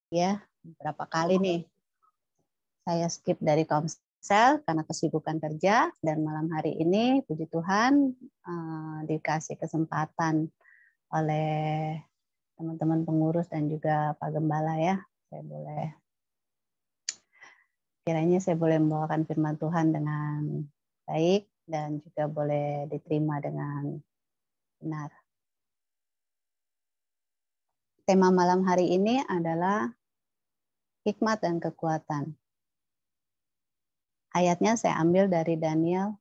ya. Berapa kali nih saya skip dari komsel karena kesibukan kerja, dan malam hari ini puji Tuhan dikasih kesempatan oleh teman-teman pengurus dan juga Pak Gembala ya. Kiranya saya boleh membawakan firman Tuhan dengan baik dan juga boleh diterima dengan benar. Tema malam hari ini adalah hikmat dan kekuatan. Ayatnya saya ambil dari Daniel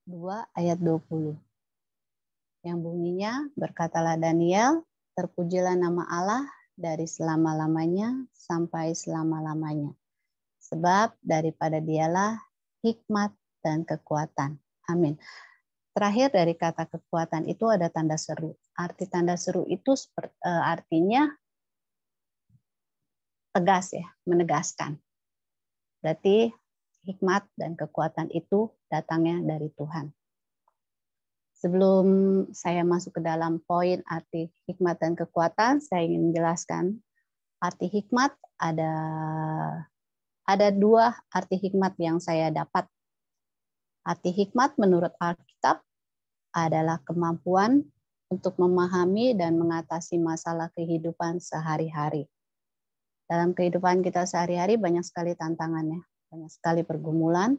2 ayat 20. Yang bunyinya, berkatalah Daniel, terpujilah nama Allah dari selama-lamanya sampai selama-lamanya. Sebab daripada dialah hikmat dan kekuatan. Amin. Terakhir dari kata kekuatan itu ada tanda seru. Arti tanda seru itu artinya tegas ya, menegaskan. Berarti hikmat dan kekuatan itu datangnya dari Tuhan. Sebelum saya masuk ke dalam poin arti hikmat dan kekuatan, saya ingin menjelaskan arti hikmat. Ada dua arti hikmat yang saya dapat. Arti hikmat menurut Alkitab adalah kemampuan untuk memahami dan mengatasi masalah kehidupan sehari-hari. Dalam kehidupan kita sehari-hari banyak sekali tantangannya, banyak sekali pergumulan,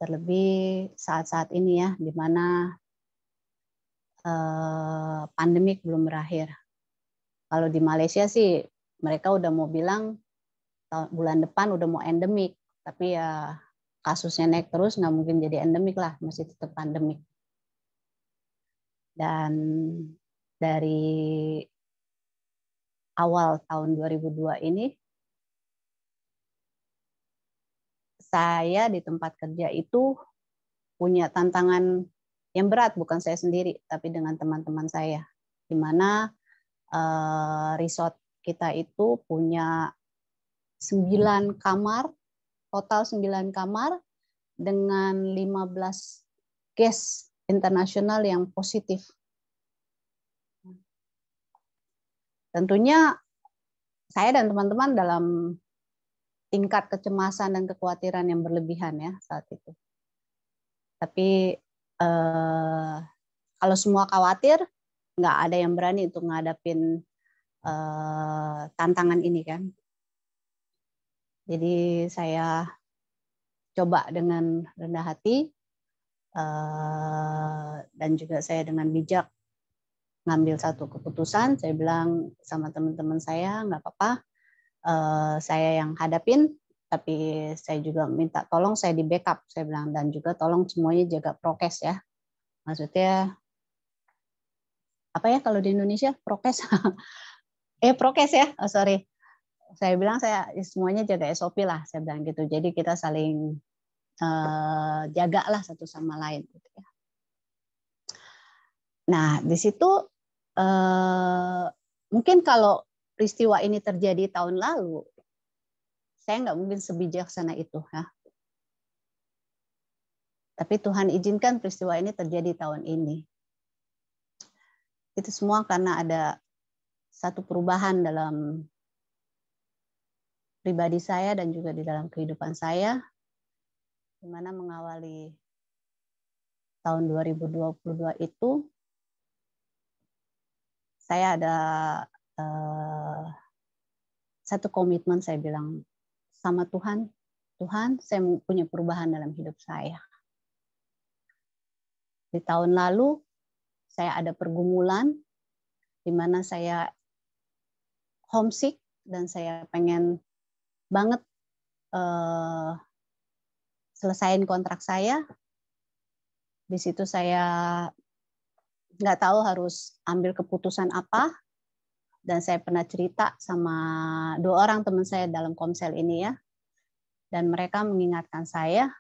terlebih saat-saat ini ya, di mana pandemik belum berakhir. Kalau di Malaysia sih mereka udah mau bilang bulan depan udah mau endemik, tapi ya kasusnya naik terus, nggak mungkin jadi endemik lah, masih tetap pandemik. Dan dari awal tahun 2002 ini, saya di tempat kerja itu punya tantangan yang berat, bukan saya sendiri, tapi dengan teman-teman saya. Di mana resort kita itu punya 9 kamar, total 9 kamar, dengan 15 guest internasional yang positif. Tentunya saya dan teman-teman dalam tingkat kecemasan dan kekhawatiran yang berlebihan ya saat itu. Tapi kalau semua khawatir, nggak ada yang berani untuk ngadapin tantangan ini kan. Jadi saya coba dengan rendah hati dan juga saya dengan bijak ngambil satu keputusan. Saya bilang sama teman-teman saya, nggak apa-apa, saya yang hadapin, tapi saya juga minta tolong saya di backup, saya bilang, dan juga tolong semuanya jaga prokes ya. Maksudnya apa ya kalau di Indonesia prokes? Prokes ya, sorry. Saya bilang saya semuanya jaga SOP lah, saya bilang gitu. Jadi kita saling jagalah satu sama lain. Gitu ya. Nah di situ mungkin kalau peristiwa ini terjadi tahun lalu, saya nggak mungkin sebijaksana itu ya. Tapi Tuhan izinkan peristiwa ini terjadi tahun ini. Itu semua karena ada satu perubahan dalam pribadi saya dan juga di dalam kehidupan saya, di mana mengawali tahun 2022 itu, saya ada satu komitmen, saya bilang sama Tuhan, Tuhan, saya punya perubahan dalam hidup saya. Di tahun lalu, saya ada pergumulan, di mana saya homesick, dan saya pengen banget selesain kontrak saya. Di situ saya nggak tahu harus ambil keputusan apa, dan saya pernah cerita sama 2 orang teman saya dalam komsel ini ya, dan mereka mengingatkan saya,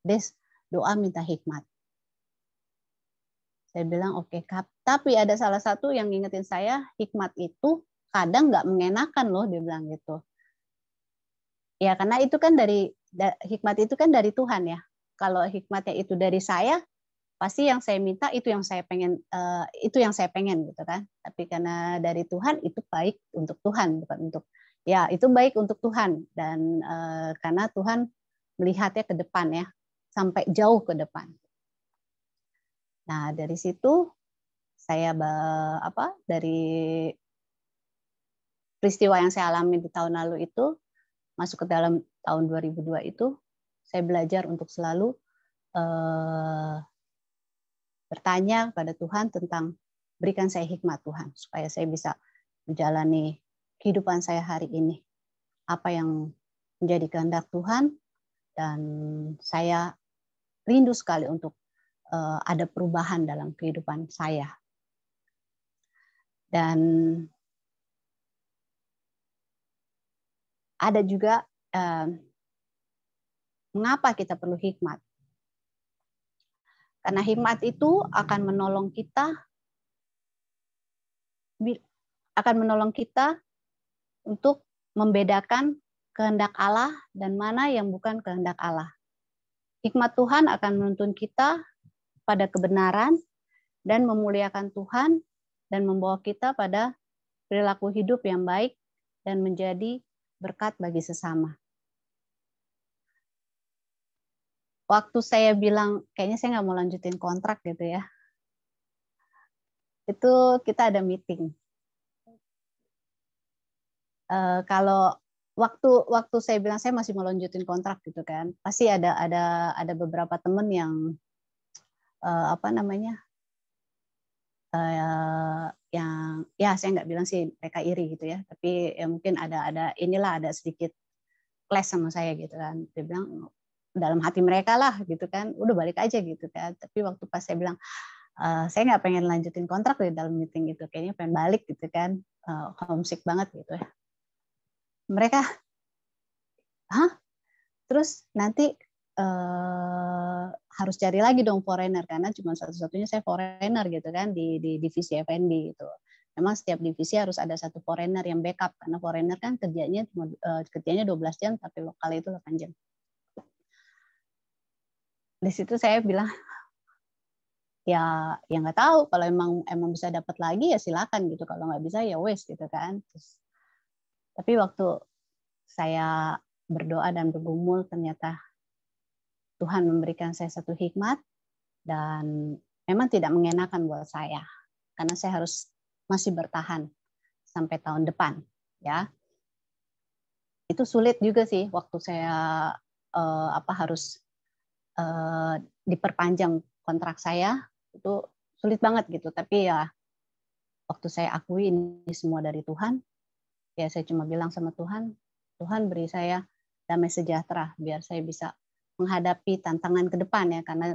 Des, doa minta hikmat. Saya bilang oke, tapi ada salah satu yang ngingetin saya, hikmat itu kadang nggak mengenakan loh, dia bilang gitu. Ya karena itu kan hikmat itu kan dari Tuhan ya. Kalau hikmatnya itu dari saya, pasti yang saya minta itu yang saya pengen gitu kan. Tapi karena dari Tuhan itu baik untuk Tuhan, bukan untuk ya itu baik untuk Tuhan, dan karena Tuhan melihatnya ke depan ya, sampai jauh ke depan. Nah, dari situ saya dari peristiwa yang saya alami di tahun lalu itu masuk ke dalam tahun 2002 itu, saya belajar untuk selalu bertanya kepada Tuhan tentang berikan saya hikmat Tuhan, supaya saya bisa menjalani kehidupan saya hari ini. Apa yang menjadi kehendak Tuhan, dan saya rindu sekali untuk ada perubahan dalam kehidupan saya. Dan ada juga mengapa kita perlu hikmat. Karena hikmat itu akan menolong kita untuk membedakan kehendak Allah dan mana yang bukan kehendak Allah. Hikmat Tuhan akan menuntun kita pada kebenaran dan memuliakan Tuhan dan membawa kita pada perilaku hidup yang baik dan menjadi berkat bagi sesama. Waktu saya bilang kayaknya saya nggak mau lanjutin kontrak gitu ya, itu kita ada meeting. Kalau waktu saya bilang saya masih mau lanjutin kontrak gitu kan, pasti ada beberapa teman yang yang ya saya nggak bilang sih mereka iri gitu ya, tapi ya mungkin ada sedikit clash sama saya gitu kan. Dia bilang dalam hati mereka lah gitu kan, udah balik aja gitu kan. Tapi waktu pas saya bilang saya nggak pengen lanjutin kontrak di dalam meeting itu, kayaknya pengen balik gitu kan, homesick banget gitu ya. Mereka, hah? Terus nanti harus cari lagi dong foreigner, karena cuma satu-satunya saya foreigner gitu kan di divisi F&B itu. Memang setiap divisi harus ada satu foreigner yang backup, karena foreigner kan kerjanya 12 jam, tapi lokal itu 8 jam. Di situ saya bilang, ya nggak tahu, kalau emang bisa dapat lagi ya silakan gitu, kalau nggak bisa ya wes gitu kan. Tapi waktu saya berdoa dan bergumul, ternyata Tuhan memberikan saya satu hikmat, dan memang tidak mengenakan buat saya, karena saya harus masih bertahan sampai tahun depan ya. Itu sulit juga sih waktu saya harus diperpanjang kontrak saya, itu sulit banget gitu. Tapi ya waktu saya akui ini semua dari Tuhan, ya saya cuma bilang sama Tuhan, Tuhan beri saya damai sejahtera biar saya bisa menghadapi tantangan ke depan ya, karena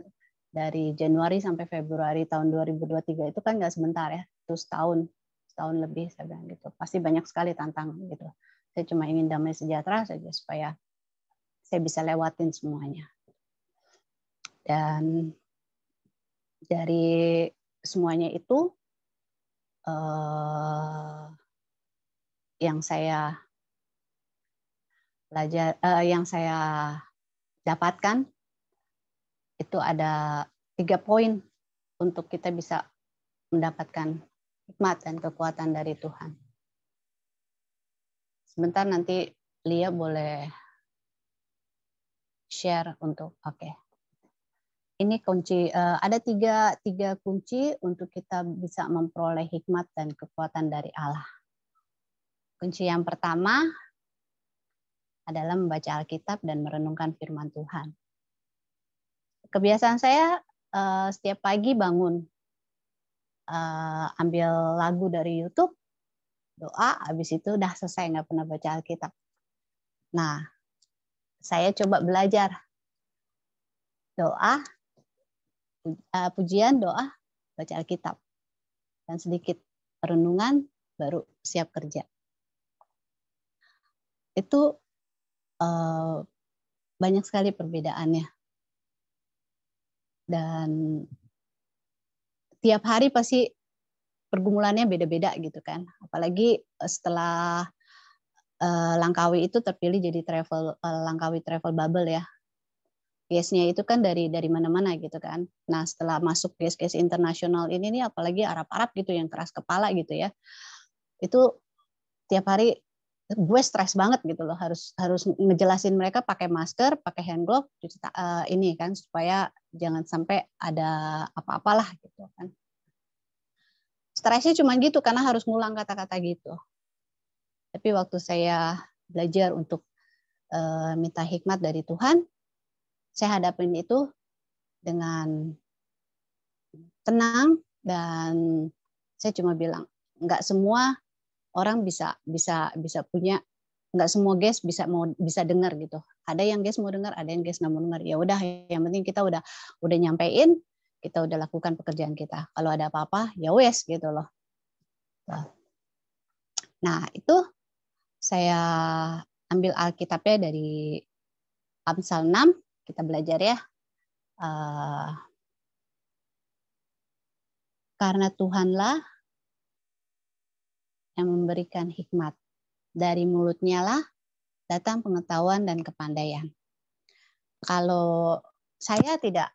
dari Januari sampai Februari tahun 2023 itu kan nggak sebentar ya, itu setahun lebih saya bilang gitu. Pasti banyak sekali tantangan gitu. Saya cuma ingin damai sejahtera saja supaya saya bisa lewatin semuanya. Dan dari semuanya itu yang saya belajar, yang saya dapatkan itu ada 3 poin untuk kita bisa mendapatkan hikmat dan kekuatan dari Tuhan. Sebentar nanti Lia boleh share untuk Ini kunci, ada tiga kunci untuk kita bisa memperoleh hikmat dan kekuatan dari Allah. Kunci yang pertama adalah membaca Alkitab dan merenungkan firman Tuhan. Kebiasaan saya setiap pagi bangun, ambil lagu dari YouTube, doa, habis itu udah selesai, nggak pernah baca Alkitab. Nah, saya coba belajar doa, pujian, doa, baca Alkitab, dan sedikit renungan, baru siap kerja. Itu banyak sekali perbedaannya. Dan tiap hari pasti pergumulannya beda-beda gitu kan. Apalagi setelah Langkawi itu terpilih jadi Langkawi Travel Bubble ya. Gas-nya itu kan dari mana-mana gitu kan. Nah, setelah masuk gas-gas internasional ini nih, apalagi Arab-Arab gitu yang keras kepala gitu ya. Itu tiap hari gue stres banget gitu loh, harus ngejelasin mereka pakai masker, pakai hand glove, ini kan supaya jangan sampai ada apa-apalah gitu kan. Stresnya cuma gitu karena harus ngulang kata-kata gitu. Tapi waktu saya belajar untuk minta hikmat dari Tuhan, saya hadapin itu dengan tenang dan saya cuma bilang nggak semua orang bisa punya, nggak semua guys bisa dengar gitu. Ada yang guys mau dengar, ada yang guys nggak mau dengar. Ya udah, yang penting kita udah nyampein, kita udah lakukan pekerjaan kita. Kalau ada apa-apa ya wes gitu loh. Nah itu saya ambil Alkitabnya dari Amsal 6, kita belajar ya. Karena Tuhanlah yang memberikan hikmat. Dari mulutnya lah datang pengetahuan dan kepandaian. Kalau saya tidak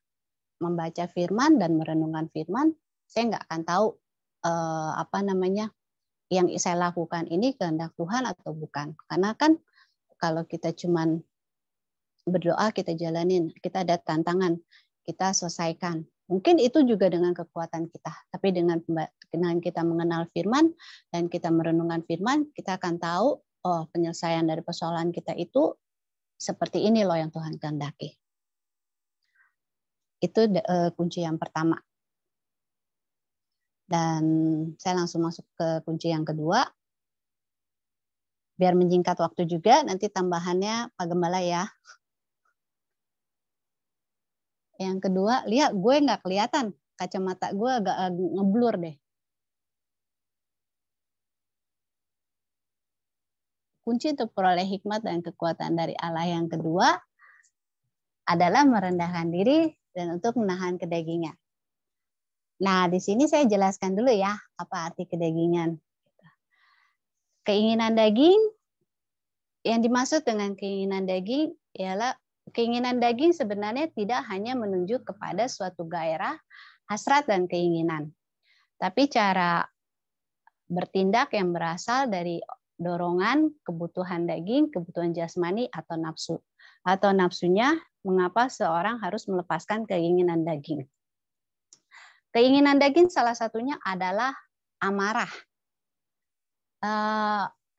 membaca firman dan merenungkan firman, saya nggak akan tahu yang saya lakukan ini kehendak Tuhan atau bukan. Karena kan kalau kita cuman berdoa, kita jalanin, kita ada tantangan, kita selesaikan. Mungkin itu juga dengan kekuatan kita, tapi dengan kita mengenal firman dan kita merenungkan firman, kita akan tahu penyelesaian dari persoalan kita itu seperti ini loh yang Tuhan kehendaki. Itu kunci yang pertama. Dan saya langsung masuk ke kunci yang kedua. Biar menyingkat waktu juga, nanti tambahannya Pak Gembala ya. Yang kedua, lihat gue nggak kelihatan. Kacamata gue agak ngeblur deh. Kunci untuk peroleh hikmat dan kekuatan dari Allah yang kedua adalah merendahkan diri dan untuk menahan kedagingan. Nah, di sini saya jelaskan dulu ya, apa arti kedagingan. Keinginan daging, yang dimaksud dengan keinginan daging ialah keinginan daging sebenarnya tidak hanya menunjuk kepada suatu gairah, hasrat, dan keinginan. Tapi cara bertindak yang berasal dari dorongan, kebutuhan daging, kebutuhan jasmani, atau nafsu. Atau nafsunya, mengapa seorang harus melepaskan keinginan daging. Keinginan daging salah satunya adalah amarah.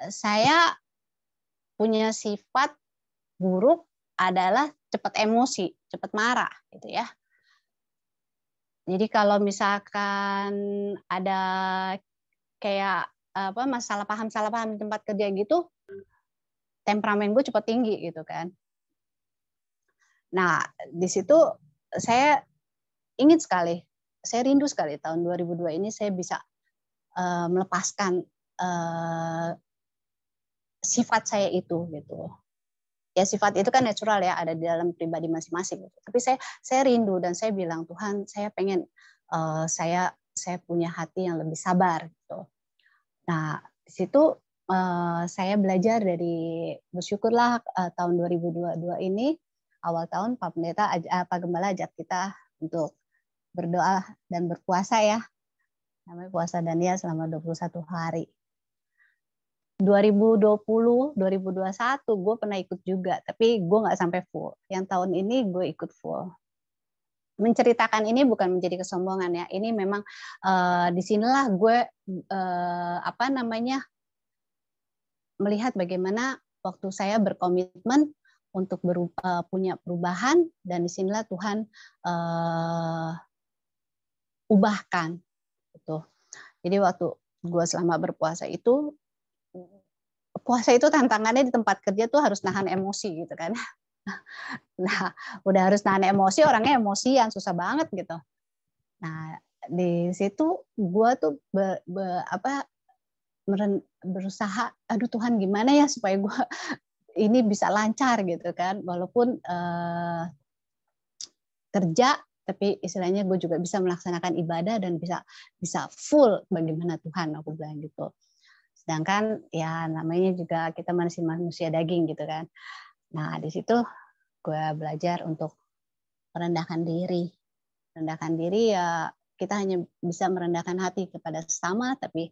Saya punya sifat buruk adalah cepat emosi, cepat marah gitu ya. Jadi kalau misalkan ada kayak salah paham di tempat kerja gitu, temperamen gue cepat tinggi gitu kan. Nah, di situ saya ingin sekali, saya rindu sekali tahun 2002 ini saya bisa melepaskan sifat saya itu gitu. Ya sifat itu kan natural ya, ada di dalam pribadi masing-masing. Tapi saya rindu dan saya bilang, Tuhan, saya pengen saya punya hati yang lebih sabar gitu. Nah, di situ saya belajar dari bersyukurlah tahun 2022 ini awal tahun Pak Gembala ajak kita untuk berdoa dan berpuasa ya. Namanya puasa Daniel selama 21 hari. 2020, 2021 gue pernah ikut juga, tapi gue nggak sampai full. Yang tahun ini gue ikut full. Menceritakan ini bukan menjadi kesombongan ya. Ini memang disinilah gue melihat bagaimana waktu saya berkomitmen untuk punya perubahan dan disinilah Tuhan ubahkan. Gitu. Jadi waktu gue selama berpuasa itu, puasa itu tantangannya di tempat kerja tuh harus nahan emosi gitu kan. Nah, udah harus nahan emosi, orangnya emosian, susah banget gitu. Nah, di situ gue tuh berusaha, aduh Tuhan gimana ya supaya gue ini bisa lancar gitu kan, walaupun kerja, tapi istilahnya gue juga bisa melaksanakan ibadah dan bisa full bagaimana Tuhan, aku bilang gitu. Sedangkan ya namanya juga kita manusia daging gitu kan. Nah di situ gue belajar untuk Merendahkan diri. Merendahkan diri ya kita hanya bisa merendahkan hati kepada sesama, tapi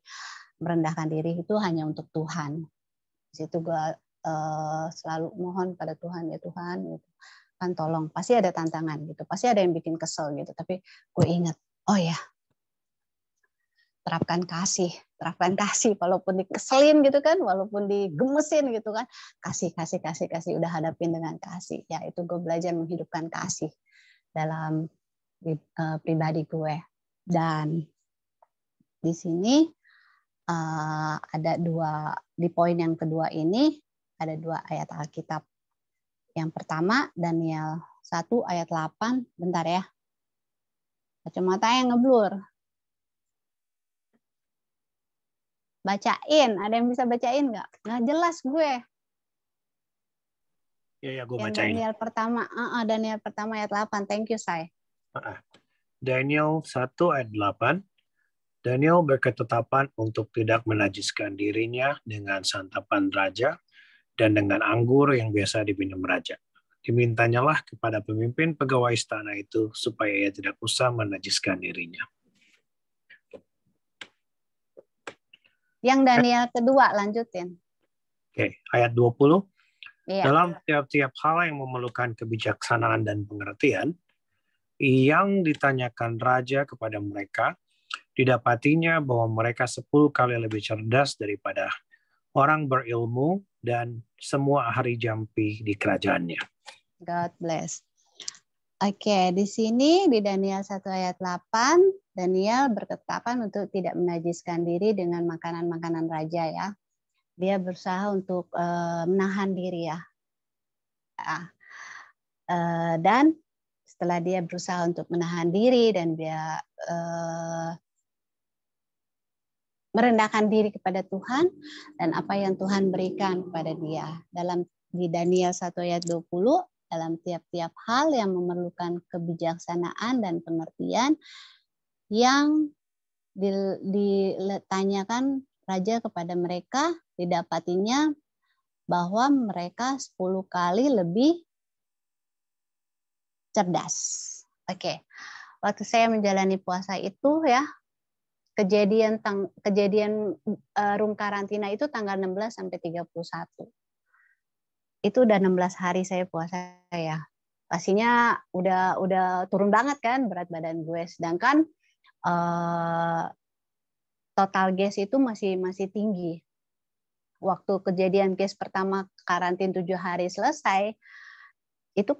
merendahkan diri itu hanya untuk Tuhan. Di situ gue selalu mohon pada Tuhan, ya Tuhan, gitu. Kan tolong, pasti ada tantangan gitu, pasti ada yang bikin kesel gitu, tapi gue ingat, oh ya, terapkan kasih, walaupun dikeselin gitu kan, walaupun digemesin gitu kan, kasih, udah hadapin dengan kasih. Ya itu gue belajar menghidupkan kasih dalam pribadi gue. Dan di sini ada di poin yang kedua ini ada 2 ayat Alkitab. Yang pertama Daniel 1 ayat 8. Bentar ya. Kacamata yang ngeblur. Bacain. Ada yang bisa bacain nggak? Nggak jelas gue. Ya, gue yang bacain. Daniel pertama ayat 8. Thank you, Say. Daniel 1 ayat 8. Daniel berketetapan untuk tidak menajiskan dirinya dengan santapan raja dan dengan anggur yang biasa diminum raja. Dimintanyalah kepada pemimpin pegawai istana itu supaya ia tidak usah menajiskan dirinya. Yang Daniel kedua, lanjutin. Oke, ayat 20. Iya. Dalam tiap-tiap hal yang memerlukan kebijaksanaan dan pengertian, yang ditanyakan raja kepada mereka, didapatinya bahwa mereka 10 kali lebih cerdas daripada orang berilmu dan semua ahli jampi di kerajaannya. God bless. Oke, di sini di Daniel 1 ayat 8, Daniel berketetapan untuk tidak menajiskan diri dengan makanan-makanan raja ya. Dia berusaha untuk menahan diri ya. Dan setelah dia berusaha untuk menahan diri dan dia merendahkan diri kepada Tuhan dan apa yang Tuhan berikan kepada dia. Di Daniel 1 ayat 20, dalam tiap-tiap hal yang memerlukan kebijaksanaan dan pengertian yang ditanyakan raja kepada mereka, didapatinya bahwa mereka 10 kali lebih cerdas. Oke. Waktu saya menjalani puasa itu ya, kejadian room karantina itu tanggal 16 sampai 31. Itu udah 16 hari saya puasa ya. Pastinya udah turun banget kan berat badan gue, sedangkan total gas itu masih tinggi. Waktu kejadian gas pertama karantin 7 hari selesai, itu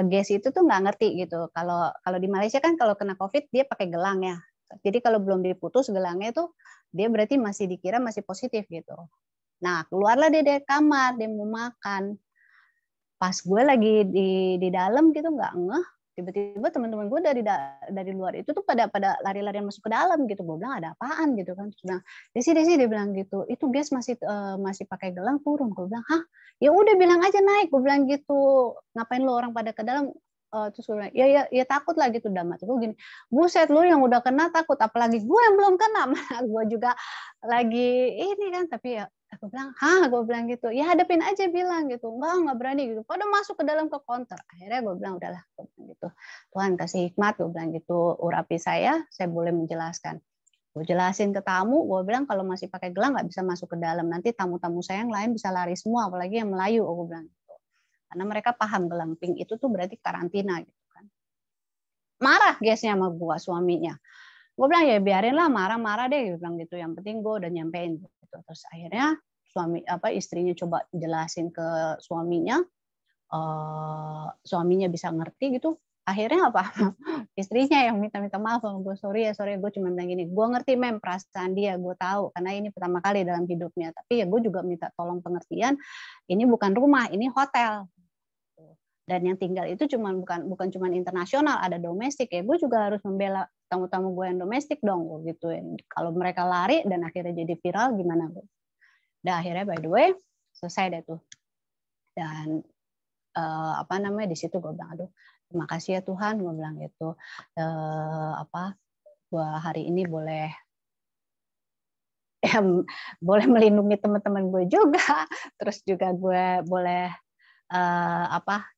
gas itu tuh nggak ngerti gitu. Kalau di Malaysia kan kalau kena COVID dia pakai gelang ya. Jadi kalau belum diputus gelangnya itu dia berarti masih dikira masih positif gitu. Nah, keluarlah dia dari kamar, dia mau makan. Pas gue lagi di dalam gitu nggak ngeh, tiba-tiba teman-teman gue dari luar itu tuh pada lari-larian masuk ke dalam gitu. Gue bilang ada apaan gitu kan. Terus bilang, Desi dia bilang gitu, itu gas masih pakai gelang turun. Gue bilang, hah? Ya udah bilang aja naik. Gue bilang gitu, ngapain lo orang pada ke dalam? Terus gue bilang, ya takut lah gitu. Damat gue gini, buset lu yang udah kena takut, apalagi gue yang belum kena. Gue juga lagi ini kan, tapi ya aku bilang, gue bilang gitu, ya hadapin aja bilang gitu, enggak berani gitu. Pada masuk ke dalam ke counter. Akhirnya gue bilang udahlah, gue bilang gitu. Tuhan kasih hikmat, gue bilang gitu, urapi saya boleh menjelaskan. Gue jelasin ke tamu, gue bilang kalau masih pakai gelang nggak bisa masuk ke dalam. Nanti tamu-tamu saya yang lain bisa lari semua, apalagi yang Melayu, gue bilang gitu. Karena mereka paham gelang pink itu tuh berarti karantina gitu kan. Marah guysnya sama gue, suaminya. Gue bilang ya biarin lah marah-marah deh, gue bilang gitu. Yang penting gue udah nyampein gitu. Terus akhirnya istrinya coba jelasin ke suaminya, suaminya bisa ngerti gitu. Akhirnya apa? Istrinya yang minta maaf sama gue, sorry gue cuma bilang gini, gue ngerti perasaan dia, gue tahu karena ini pertama kali dalam hidupnya. Tapi ya gue juga minta tolong pengertian, ini bukan rumah, ini hotel. Dan yang tinggal itu bukan cuma internasional, ada domestik ya. Gue juga harus membela tamu-tamu gue yang domestik dong, gue gituin. Kalau mereka lari dan akhirnya jadi viral gimana gue? Dan akhirnya by the way selesai deh tuh. Dan di situ gue bilang, aduh terima kasih ya Tuhan, gue bilang gitu. Gue hari ini boleh melindungi teman-teman gue juga, terus juga gue boleh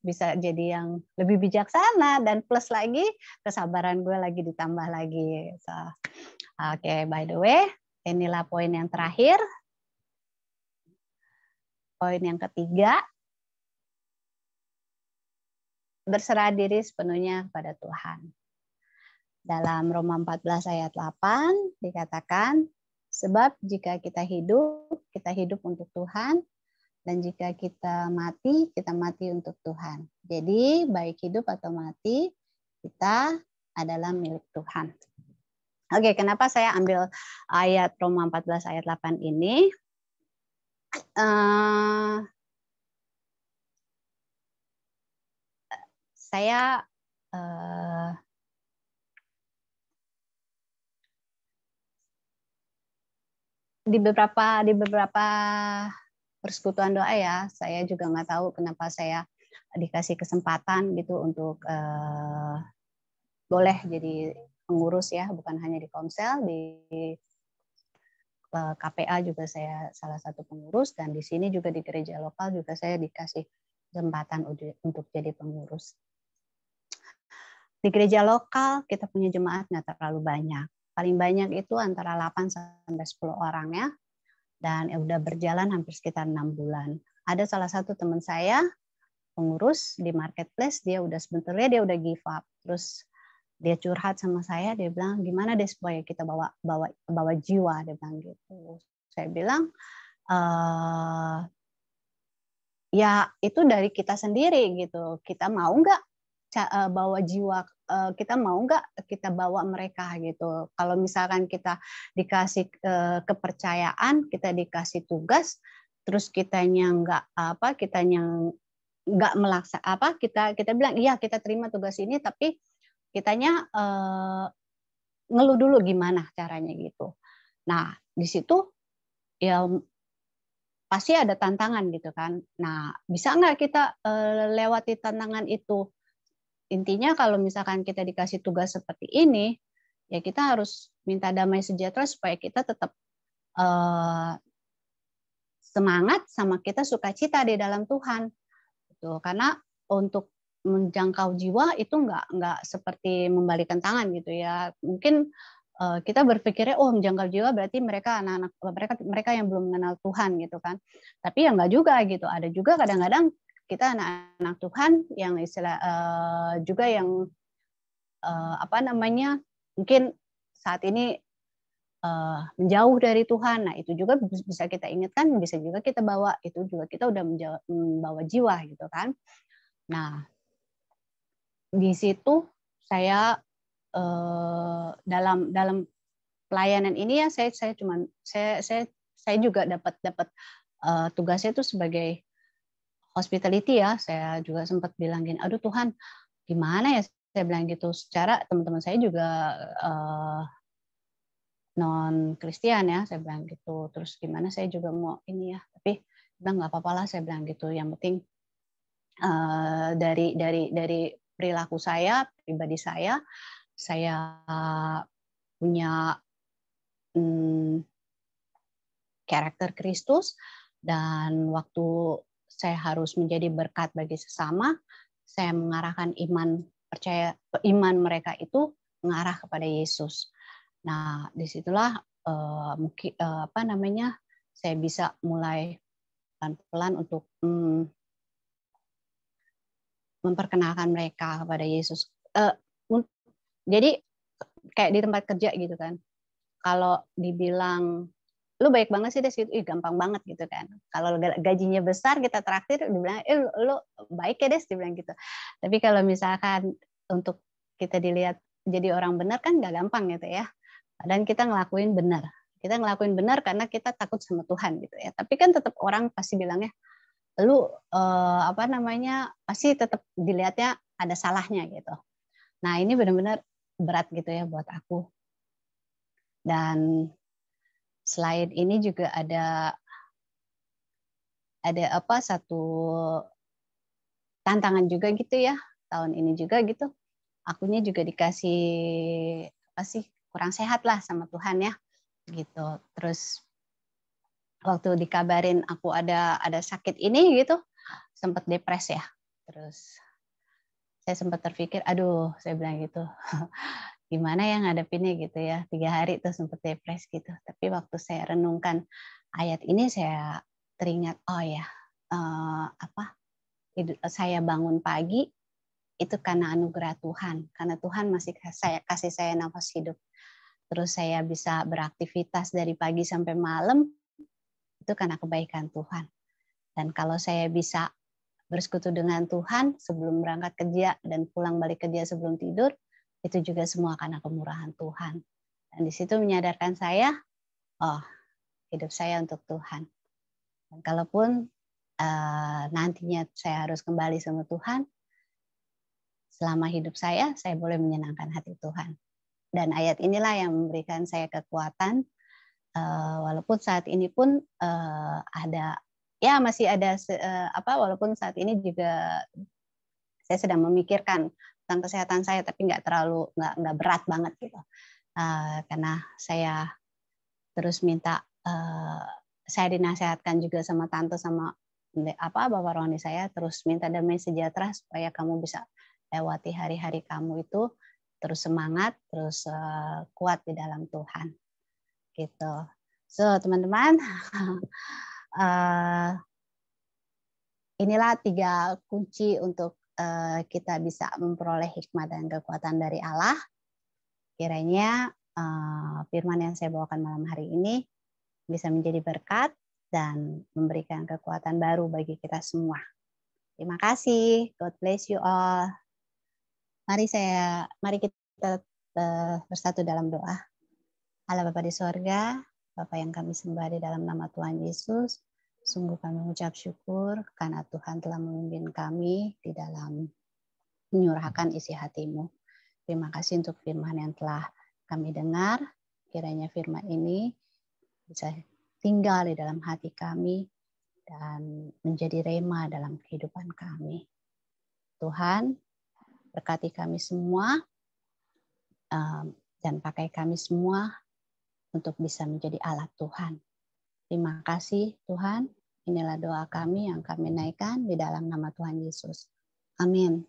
bisa jadi yang lebih bijaksana, dan plus lagi kesabaran gue lagi ditambah lagi. Oke, by the way, inilah poin yang terakhir. Poin yang ketiga, berserah diri sepenuhnya pada Tuhan. Dalam Roma 14 ayat 8 dikatakan, sebab jika kita hidup untuk Tuhan, dan jika kita mati untuk Tuhan. Jadi baik hidup atau mati, kita adalah milik Tuhan. Oke, kenapa saya ambil ayat Roma 14 ayat 8 ini? Saya di beberapa persekutuan doa ya, saya juga nggak tahu kenapa saya dikasih kesempatan gitu untuk boleh jadi pengurus ya, bukan hanya di Komsel, di KPA juga saya salah satu pengurus, dan di sini juga di gereja lokal juga saya dikasih kesempatan untuk jadi pengurus. Di gereja lokal kita punya jemaat nggak terlalu banyak, paling banyak itu antara 8 sampai 10 orang ya. Dan udah berjalan hampir sekitar 6 bulan. Ada salah satu teman saya, pengurus di marketplace, dia udah give up. Terus dia curhat sama saya, dia bilang, gimana deh supaya kita bawa jiwa, dia bilang gitu. Saya bilang, ya itu dari kita sendiri gitu. Kita mau nggak bawa jiwa, kita mau nggak kita bawa mereka gitu. Kalau misalkan kita dikasih kepercayaan, kita dikasih tugas, terus kitanya nggak melaksanakan, kita bilang iya kita terima tugas ini, tapi kitanya ngeluh dulu gimana caranya gitu. Nah di situ ya pasti ada tantangan gitu kan. Nah bisa nggak kita lewati tantangan itu? Intinya kalau misalkan kita dikasih tugas seperti ini, ya kita harus minta damai sejahtera supaya kita tetap semangat sama kita sukacita di dalam Tuhan. Gitu. Karena untuk menjangkau jiwa itu nggak seperti membalikan tangan gitu ya. Mungkin kita berpikirnya menjangkau jiwa berarti mereka anak-anak mereka yang belum mengenal Tuhan gitu kan. Tapi ya nggak juga gitu. Ada juga kadang-kadang kita anak-anak Tuhan yang juga yang mungkin saat ini menjauh dari Tuhan. Nah itu juga bisa kita ingatkan, bisa juga kita bawa, itu juga kita udah membawa jiwa gitu kan. Nah di situ saya dalam pelayanan ini ya saya juga dapat tugasnya itu sebagai hospitality ya. Saya juga sempat bilang gini, aduh Tuhan gimana ya, saya bilang gitu. Secara teman-teman saya juga non Kristen ya, saya bilang gitu. Terus gimana saya juga mau ini ya, tapi bilang nggak apa-apa lah, saya bilang gitu. Yang penting dari perilaku saya, pribadi saya punya karakter Kristus, dan waktu saya harus menjadi berkat bagi sesama, saya mengarahkan iman mereka itu mengarah kepada Yesus. Nah, disitulah saya bisa mulai pelan-pelan untuk memperkenalkan mereka kepada Yesus. Jadi kayak di tempat kerja gitu kan. Kalau dibilang lu baik banget sih Des, gampang banget gitu kan. Kalau gajinya besar kita traktir, dibilang lu baik ya Des, dibilang gitu. Tapi kalau misalkan untuk kita dilihat jadi orang benar kan nggak gampang gitu ya. Dan kita ngelakuin benar. Kita ngelakuin benar karena kita takut sama Tuhan gitu ya. Tapi kan tetap orang pasti bilangnya, lu pasti tetap dilihatnya ada salahnya gitu. Nah ini benar-benar berat gitu ya buat aku. Dan selain ini juga ada satu tantangan juga gitu ya, tahun ini juga gitu. Akunya juga dikasih kurang sehat lah sama Tuhan ya gitu. Terus waktu dikabarin aku ada sakit ini gitu, sempat depres ya. Terus saya sempat terpikir, aduh, saya bilang gitu, gimana ya ngadepinnya gitu ya. 3 hari tuh sempat depres gitu. Tapi waktu saya renungkan ayat ini, saya teringat, oh ya, saya bangun pagi itu karena anugerah Tuhan, karena Tuhan masih kasih saya nafas hidup. Terus saya bisa beraktivitas dari pagi sampai malam, itu karena kebaikan Tuhan. Dan kalau saya bisa bersekutu dengan Tuhan sebelum berangkat kerja dan pulang balik kerja sebelum tidur, itu juga semua karena kemurahan Tuhan. Dan di situ menyadarkan saya, oh, hidup saya untuk Tuhan. Dan kalaupun nantinya saya harus kembali sama Tuhan, selama hidup saya boleh menyenangkan hati Tuhan. Dan ayat inilah yang memberikan saya kekuatan, walaupun saat ini pun ada, ya masih ada walaupun saat ini juga saya sedang memikirkan tentang kesehatan saya, tapi nggak berat banget gitu. Karena saya terus minta, saya dinasehatkan juga sama tante sama bapak rohani saya, terus minta damai sejahtera supaya kamu bisa lewati hari-hari kamu itu terus semangat, terus kuat di dalam Tuhan. Gitu. So, teman-teman, inilah 3 kunci untuk kita bisa memperoleh hikmat dan kekuatan dari Allah. Kiranya firman yang saya bawakan malam hari ini bisa menjadi berkat dan memberikan kekuatan baru bagi kita semua. Terima kasih. God bless you all. Mari kita bersatu dalam doa. Allah Bapa di sorga, Bapa yang kami sembah di dalam nama Tuhan Yesus, sungguh kami mengucap syukur karena Tuhan telah memimpin kami di dalam menyurahkan isi hati-Mu. Terima kasih untuk firman yang telah kami dengar. Kiranya firman ini bisa tinggal di dalam hati kami dan menjadi rema dalam kehidupan kami. Tuhan, berkati kami semua dan pakai kami semua untuk bisa menjadi alat Tuhan. Terima kasih Tuhan. Inilah doa kami yang kami naikkan di dalam nama Tuhan Yesus. Amin.